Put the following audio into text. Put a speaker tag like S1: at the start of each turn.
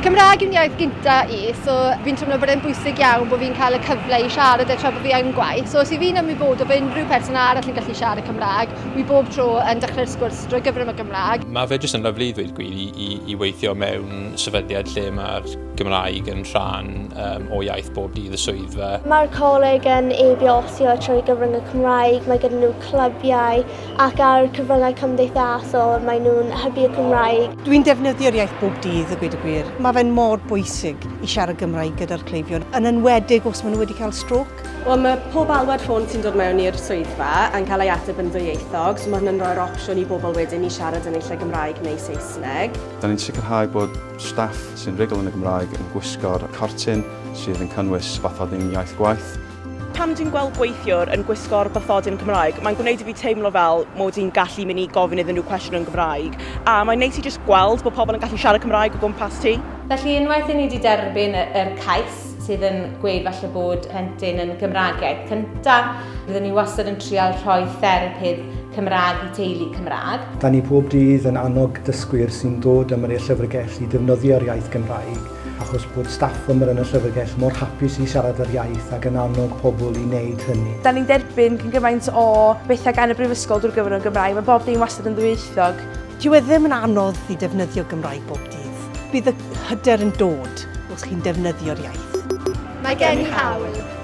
S1: Cymraeg yw'n iaith gyntaf i, so fi'n teimlo bod e'n bwysig iawn bod fi'n cael y cyfle i siarad tra bod fi yn gwaith. So os i fi'n ymwybodol bod unrhyw person arall yn gallu siarad Cymraeg, wi bob tro yn dechrau'r sgwrs drwy gyfer y Gymraeg.
S2: Mae fe jyst yn lyflu ddweud gwir i weithio mewn sefydliad lle mae'r Gymraeg yn rhan o iaith bob dydd y swyddfa.
S3: Mae'r coleg yn e-biosio trwy gyfryngau Cymraeg, mae gyda nhw clybiau ac ar cyfryngau cymdeithasol mae nhw'n hybu y Cymraeg.
S4: Dwi'n defnyddio'r iaith bob dydd y gweud y gwir. Mae fe'n mor bwysig i siarad Gymraeg gyda'r cleifion, yn enwedig os maen nhw wedi cael stroc.
S5: Wel, mae pob alwad ffôn sy'n dod mewn i'r swyddfa yn cael ei ateb yn ddwyieithog, so mae hynny'n rhoi'r opsiwn i bobl wedyn i siarad yn eich Gymraeg neu Saesneg.
S6: Da ni'n sicrhau bod staff sy'n rigol yn y Gymraeg yn gwisgo'r cortyn sydd yn cynnwys bathodyn iaith gwaith.
S7: Pam dwi'n gweld gweithiwr yn gwisgo'r bathodyn Cymraeg, mae'n gwneud i fi teimlo fel mod i'n gallu mynd i gofyn iddyn nhw cwestiwn yn Gymraeg. A mae'n neis i jyst gweld bod pobl yn gallu siarad Cymraeg o gwmpas ti.
S8: Felly unwaith i ni wedi derbyn yr cais sydd yn gweud falle bod plentyn yn Gymraeg cyntaf, byddwn ni wastad yn trial rhoi therapydd Cymraeg i teulu Cymraeg.
S9: Da ni pob dydd yn annog dysgwyr sy'n dod yma i'r llyfrgell i defnyddio'r iaith Gymraeg, achos bod staff yma yn y llyfrgell mor hapus i siarad yr iaith ac yn annog pobl i wneud hynny.
S7: Da ni'n derbyn cyn gymaint o bethau gan y brifysgol drwy'r gyfer yn Gymraeg, mae bob dim wastad yn ddwyieithog.
S4: Dyw e ddim yn anodd i defnyddio Gymraeg bob dydd. Bydd y hyder yn dod os chi'n defnyddio'r iaith.
S1: Mae gen i hawl.